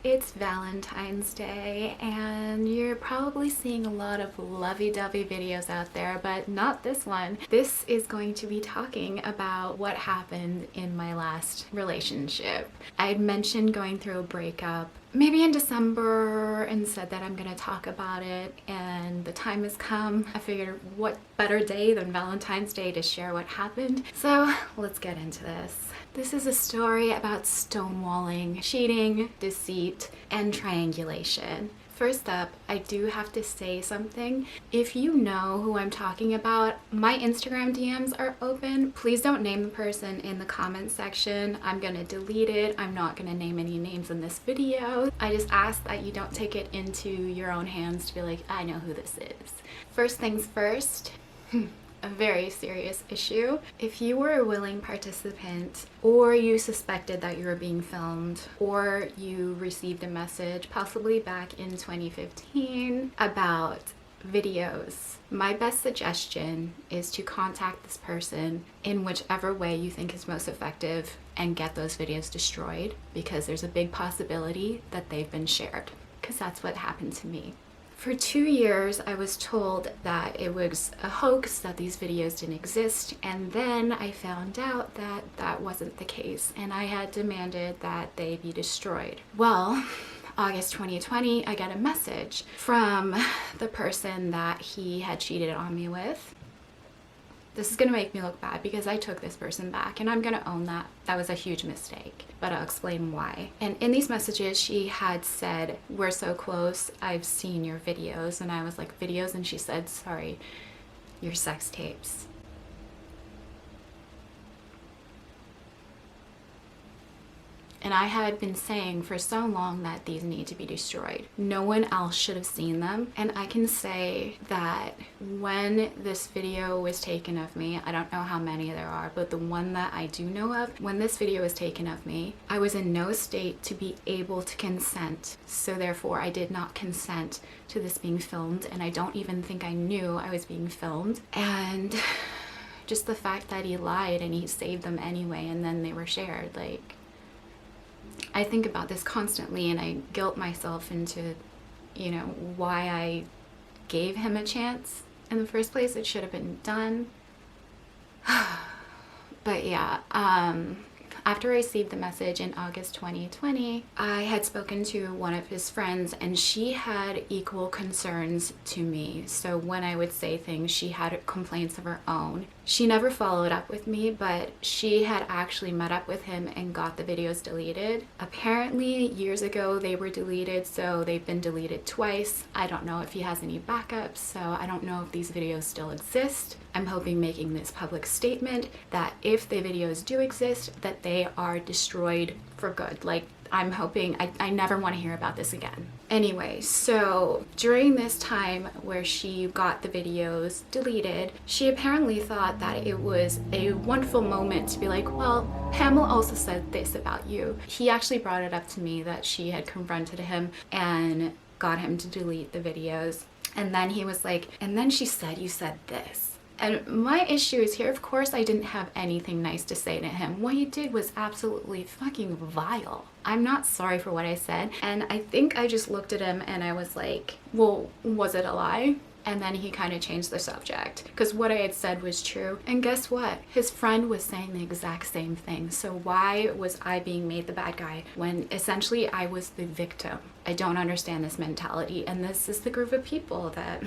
It's Valentine's Day and you're probably seeing a lot of lovey-dovey videos out there, but not this one. This is going to be talking about what happened in my last relationship. I had mentioned going through a breakup maybe in December and said that I'm gonna talk about it, and the time has come. I figured what better day than Valentine's Day to share what happened. So let's get into this. This is a story about stonewalling, cheating, deceit, and triangulation. First up, I do have to say something. If you know who I'm talking about, my Instagram DMs are open. Please don't name the person in the comment section. I'm gonna delete it. I'm not gonna name any names in this video. I just ask that you don't take it into your own hands to be like, I know who this is. First things first, a very serious issue. If you were a willing participant, or you suspected that you were being filmed, or you received a message possibly back in 2015 about videos, my best suggestion is to contact this person in whichever way you think is most effective and get those videos destroyed, because there's a big possibility that they've been shared, because that's what happened to me. For 2 years, I was told that it was a hoax, that these videos didn't exist, and then I found out that that wasn't the case, and I had demanded that they be destroyed. Well, August 2020, I got a message from the person that he had cheated on me with. This is gonna make me look bad because I took this person back, and I'm gonna own that. That was a huge mistake, but I'll explain why. And in these messages, she had said, "We're so close, I've seen your videos." And I was like, "Videos?" And she said, "Sorry, your sex tapes." And I had been saying for so long that these need to be destroyed. No one else should have seen them. And I can say that when this video was taken of me, I don't know how many there are, but the one that I do know of, when this video was taken of me, I was in no state to be able to consent. So therefore, I did not consent to this being filmed, and I don't even think I knew I was being filmed. And just the fact that he lied and he saved them anyway, and then they were shared, like, I think about this constantly, and I guilt myself into, you know, why I gave him a chance in the first place. It should have been done. But yeah, after I received the message in August 2020, I had spoken to one of his friends, and she had equal concerns to me. So when I would say things, she had complaints of her own. She never followed up with me, but she had actually met up with him and got the videos deleted. Apparently, years ago, they were deleted, so they've been deleted twice. I don't know if he has any backups, so I don't know if these videos still exist. I'm hoping making this public statement that if the videos do exist, that they are destroyed for good. Like, I'm hoping, I never want to hear about this again. Anyway, so during this time where she got the videos deleted, she apparently thought that it was a wonderful moment to be like, well, Pamela also said this about you. He actually brought it up to me that she had confronted him and got him to delete the videos. And then he was like, and then she said, you said this. And my issue is here, of course, I didn't have anything nice to say to him. What he did was absolutely fucking vile. I'm not sorry for what I said. And I think I just looked at him and I was like, well, was it a lie? And then he kind of changed the subject, because what I had said was true. And guess what? His friend was saying the exact same thing. So why was I being made the bad guy when essentially I was the victim? I don't understand this mentality. And this is the group of people that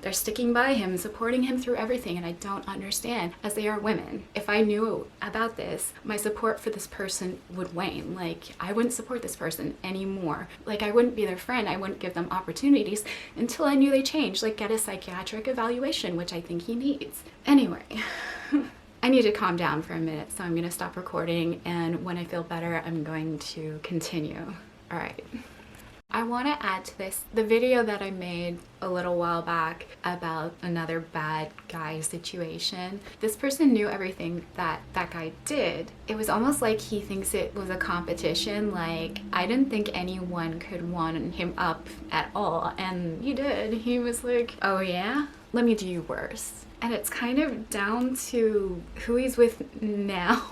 they're sticking by him, supporting him through everything, and I don't understand, as they are women. If I knew about this, my support for this person would wane. Like, I wouldn't support this person anymore. Like, I wouldn't be their friend. I wouldn't give them opportunities until I knew they changed. Like, get a psychiatric evaluation, which I think he needs. Anyway, I need to calm down for a minute, so I'm gonna stop recording, and when I feel better, I'm going to continue. All right. I want to add to this the video that I made a little while back about another bad guy situation. This person knew everything that that guy did. It was almost like he thinks it was a competition. Like, I didn't think anyone could one him up at all, and he did. He was like, oh yeah? Let me do you worse. And it's kind of down to who he's with now.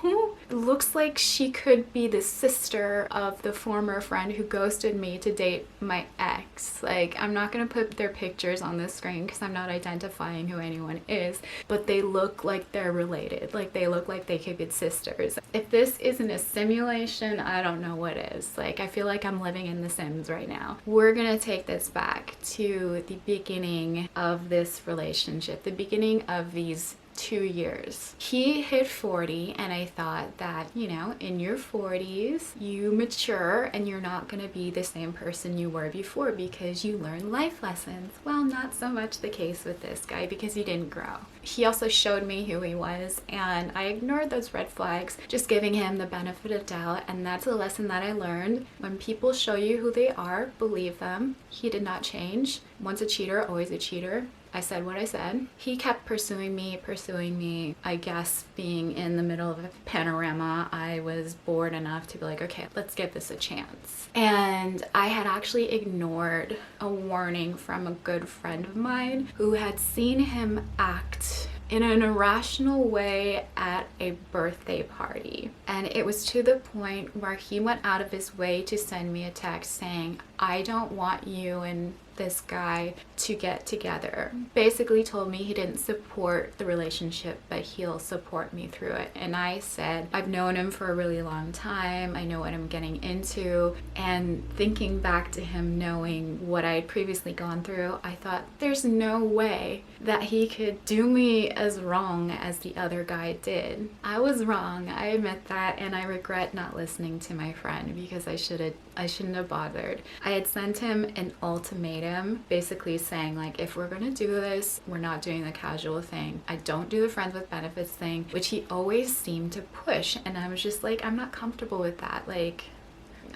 looks like she could be the sister of the former friend who ghosted me to date my ex. Like, I'm not gonna put their pictures on the screen because I'm not identifying who anyone is, but they look like they're related. Like, they look like they could be sisters. If this isn't a simulation, I don't know what is. Like, I feel like I'm living in The Sims right now. We're gonna take this back to the beginning of this relationship, the beginning of these 2 years. He hit 40, and I thought that, you know, in your 40s, you mature and you're not going to be the same person you were before because you learn life lessons. Well, not so much the case with this guy because he didn't grow. He also showed me who he was, and I ignored those red flags, just giving him the benefit of doubt. And that's a lesson that I learned. When people show you who they are, believe them. He did not change. Once a cheater, always a cheater. I said what I said. He kept pursuing me. I guess being in the middle of a panorama, I was bored enough to be like, okay, let's give this a chance. And I had actually ignored a warning from a good friend of mine who had seen him act in an irrational way at a birthday party. And it was to the point where he went out of his way to send me a text saying, I don't want you and this guy to get together. Basically told me he didn't support the relationship, but he'll support me through it. And I said, I've known him for a really long time. I know what I'm getting into. And thinking back to him, knowing what I had previously gone through, I thought there's no way that he could do me as wrong as the other guy did. I was wrong. I admit that, and I regret not listening to my friend because I shouldn't have bothered. I had sent him an ultimatum, basically saying, like, if we're gonna do this, we're not doing the casual thing. I don't do the friends with benefits thing, which he always seemed to push. And I was just like, I'm not comfortable with that. Like,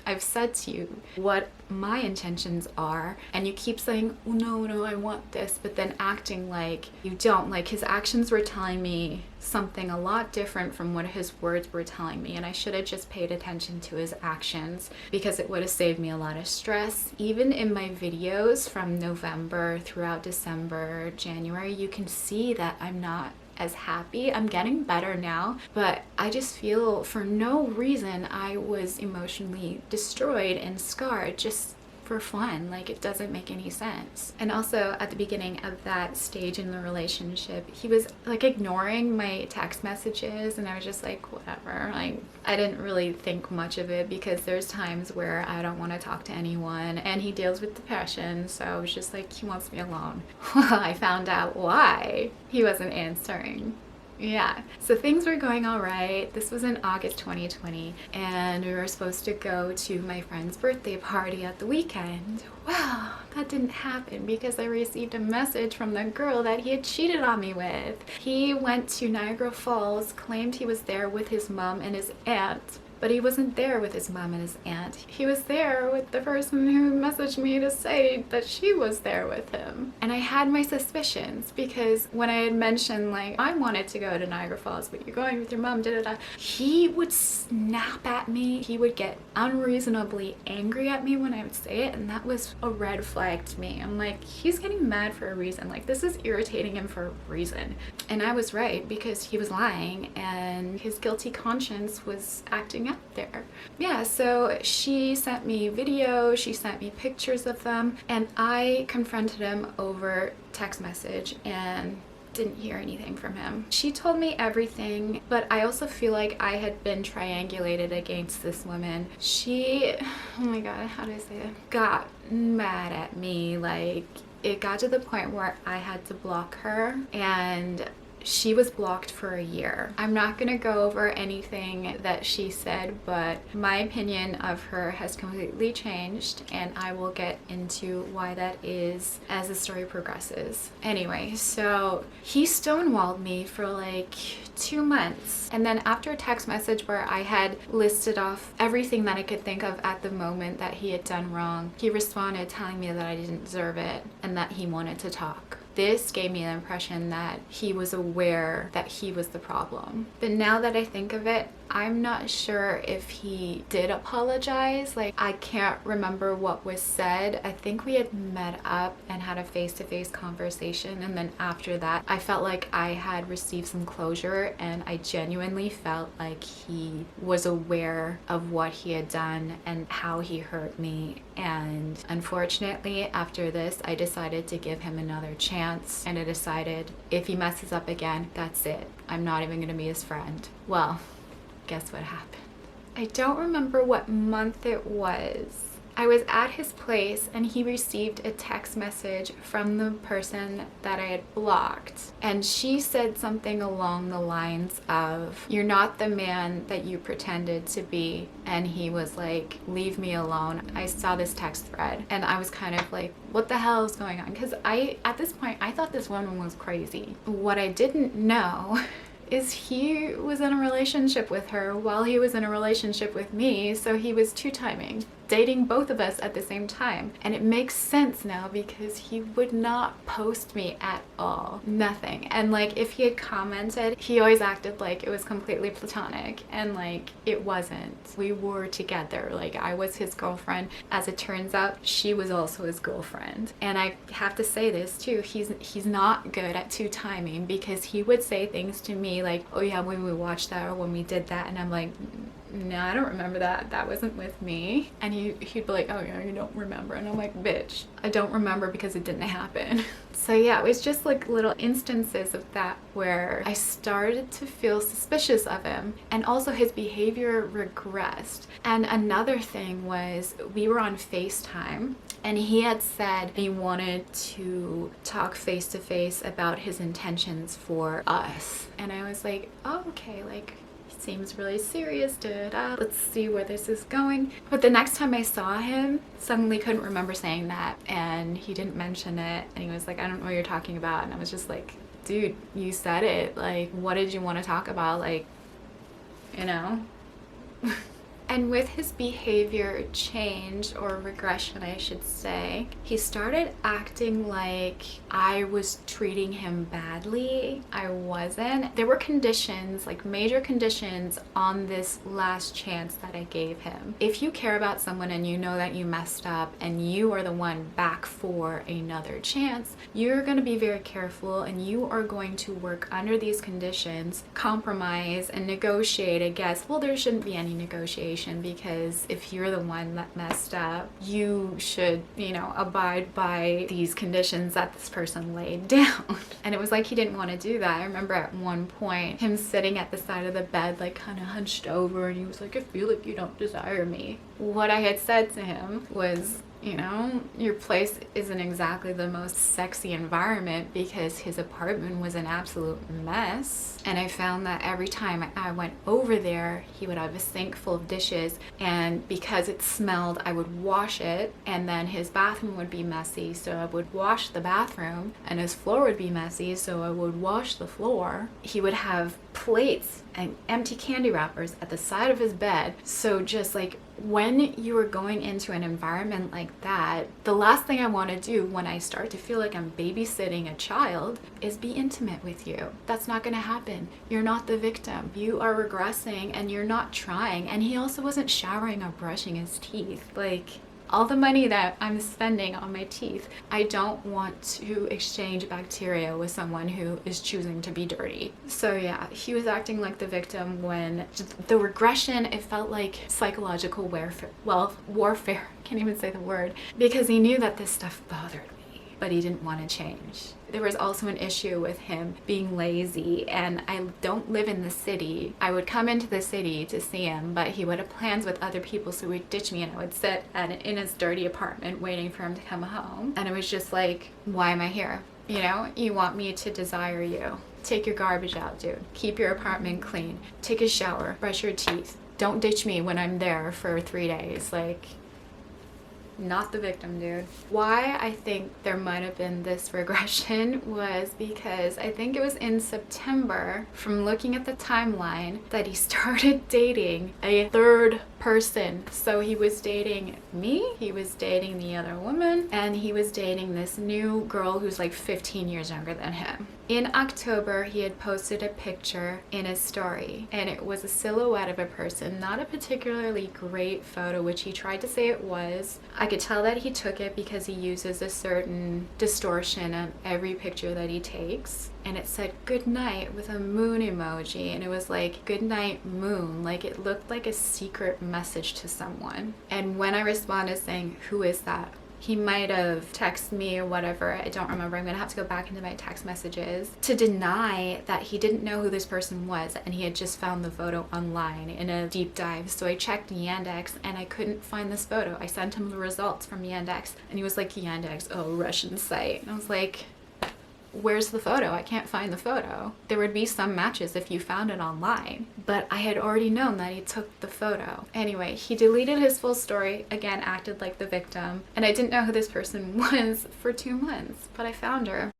I've said to you what my intentions are, and you keep saying, oh, no, I want this, but then acting like you don't. Like, his actions were telling me something a lot different from what his words were telling me, and I should have just paid attention to his actions because it would have saved me a lot of stress. Even in my videos from November throughout December, January, you can see that I'm not as happy. I'm getting better now, but I just feel for no reason I was emotionally destroyed and scarred just for fun. Like, it doesn't make any sense. And also at the beginning of that stage in the relationship, he was like ignoring my text messages, and I was just like, whatever. Like, I didn't really think much of it because there's times where I don't want to talk to anyone, and he deals with depression, so I was just like, he wants me alone. Well, I found out why he wasn't answering. Yeah, so things were going all right. This was in August 2020, and we were supposed to go to my friend's birthday party at the weekend. Well, that didn't happen because I received a message from the girl that he had cheated on me with. He went to Niagara Falls, claimed he was there with his mom and his aunt, but he wasn't there with his mom and his aunt. He was there with the person who messaged me to say that she was there with him. And I had my suspicions because when I had mentioned, like, I wanted to go to Niagara Falls, but you're going with your mom, he would snap at me. He would get unreasonably angry at me when I would say it, and that was a red flag to me. I'm like, he's getting mad for a reason. Like, this is irritating him for a reason. And I was right because he was lying, and his guilty conscience was acting up there. Yeah, so she sent me video, she sent me pictures of them, and I confronted him over text message and didn't hear anything from him. She told me everything, but I also feel like I had been triangulated against this woman. She, oh my god, how do I say it? Got mad at me. Like, it got to the point where I had to block her, and she was blocked for a year. I'm not gonna go over anything that she said, but my opinion of her has completely changed, and I will get into why that is as the story progresses. Anyway, so he stonewalled me for like 2 months, and then after a text message where I had listed off everything that I could think of at the moment that he had done wrong, he responded telling me that I didn't deserve it and that he wanted to talk. this gave me the impression that he was aware that he was the problem. But now that I think of it, I'm not sure if he did apologize. Like, I can't remember what was said. I think we had met up and had a face-to-face conversation, and then after that I felt like I had received some closure, and I genuinely felt like he was aware of what he had done and how he hurt me. And unfortunately, after this, I decided to give him another chance, and I decided if he messes up again, that's it. I'm not even gonna be his friend. Well, guess what happened? I don't remember what month it was. I was at his place and he received a text message from the person that I had blocked. And she said something along the lines of, "You're not the man that you pretended to be." And he was like, "Leave me alone." I saw this text thread and I was kind of like, what the hell is going on? Because at this point, I thought this woman was crazy. What I didn't know is he was in a relationship with her while he was in a relationship with me, so he was two-timing, dating both of us at the same time. And it makes sense now because he would not post me at all. Nothing. And like, if he had commented, he always acted like it was completely platonic, and like it wasn't. We were together. Like, I was his girlfriend. As it turns out, she was also his girlfriend. And I have to say this too, he's not good at two-timing, because he would say things to me like, "Oh yeah, when we watched that, or when we did that," and I'm like, "No, I don't remember that. That wasn't with me." And he'd be like, "Oh yeah, you don't remember." And I'm like, "Bitch, I don't remember because it didn't happen." So yeah, it was just like little instances of that where I started to feel suspicious of him, and also his behavior regressed. And another thing was, we were on FaceTime, and he had said he wanted to talk face to face about his intentions for us. And I was like, oh, okay, like, seems really serious, let's see where this is going. But the next time I saw him, suddenly couldn't remember saying that, and he didn't mention it, and he was like, "I don't know what you're talking about." And I was just like, dude, you said it. Like, what did you want to talk about? Like, you know? And with his behavior change, or regression I should say, he started acting like I was treating him badly. I wasn't. There were conditions, like major conditions, on this last chance that I gave him. If you care about someone and you know that you messed up and you are the one back for another chance, you're going to be very careful, and you are going to work under these conditions, compromise and negotiate. I guess, well, there shouldn't be any negotiation, because if you're the one that messed up, you should, you know, abide by these conditions that this person laid down. And it was like he didn't want to do that. I remember at one point him sitting at the side of the bed, like kind of hunched over, and he was like, "I feel like you don't desire me." What I had said to him was, you know, your place isn't exactly the most sexy environment, because his apartment was an absolute mess. And I found that every time I went over there, he would have a sink full of dishes, and because it smelled, I would wash it, and then his bathroom would be messy, so I would wash the bathroom, and his floor would be messy, so I would wash the floor. He would have plates and empty candy wrappers at the side of his bed. So just like, when you are going into an environment like that, the last thing I want to do when I start to feel like I'm babysitting a child is be intimate with you. That's not going to happen. You're not the victim. You are regressing, and you're not trying. And he also wasn't showering or brushing his teeth. Like, all the money that I'm spending on my teeth, I don't want to exchange bacteria with someone who is choosing to be dirty. So yeah, he was acting like the victim, when the regression, it felt like psychological warfare. Well, warfare, can't even say the word, because he knew that this stuff bothered me, but he didn't want to change. There was also an issue with him being lazy, and I don't live in the city. I would come into the city to see him, but he would have plans with other people, so he would ditch me, and I would sit in his dirty apartment waiting for him to come home. And it was just like, why am I here? You know, you want me to desire you. Take your garbage out, dude. Keep your apartment clean. Take a shower. Brush your teeth. Don't ditch me when I'm there for 3 days. Like, not the victim, dude. Why I think there might have been this regression was because I think it was in September, from looking at the timeline, that he started dating a third person. So he was dating me, he was dating the other woman, and he was dating this new girl who's like 15 years younger than him. In October, he had posted a picture in his story, and it was a silhouette of a person, not a particularly great photo, which he tried to say it was. I could tell that he took it because he uses a certain distortion on every picture that he takes. And it said good night with a moon emoji, and it was like good night moon, like it looked like a secret message to someone. And when I responded saying, who is that? He might have texted me or whatever, I don't remember. I'm gonna have to go back into my text messages to deny that he didn't know who this person was and he had just found the photo online in a deep dive. So I checked Yandex and I couldn't find this photo. I sent him the results from Yandex and he was like, Yandex, oh, Russian site. And I was like, where's the photo? I can't find the photo. There would be some matches if you found it online, but I had already known that he took the photo. Anyway, he deleted his full story, again acted like the victim, and I didn't know who this person was for 2 months, but I found her.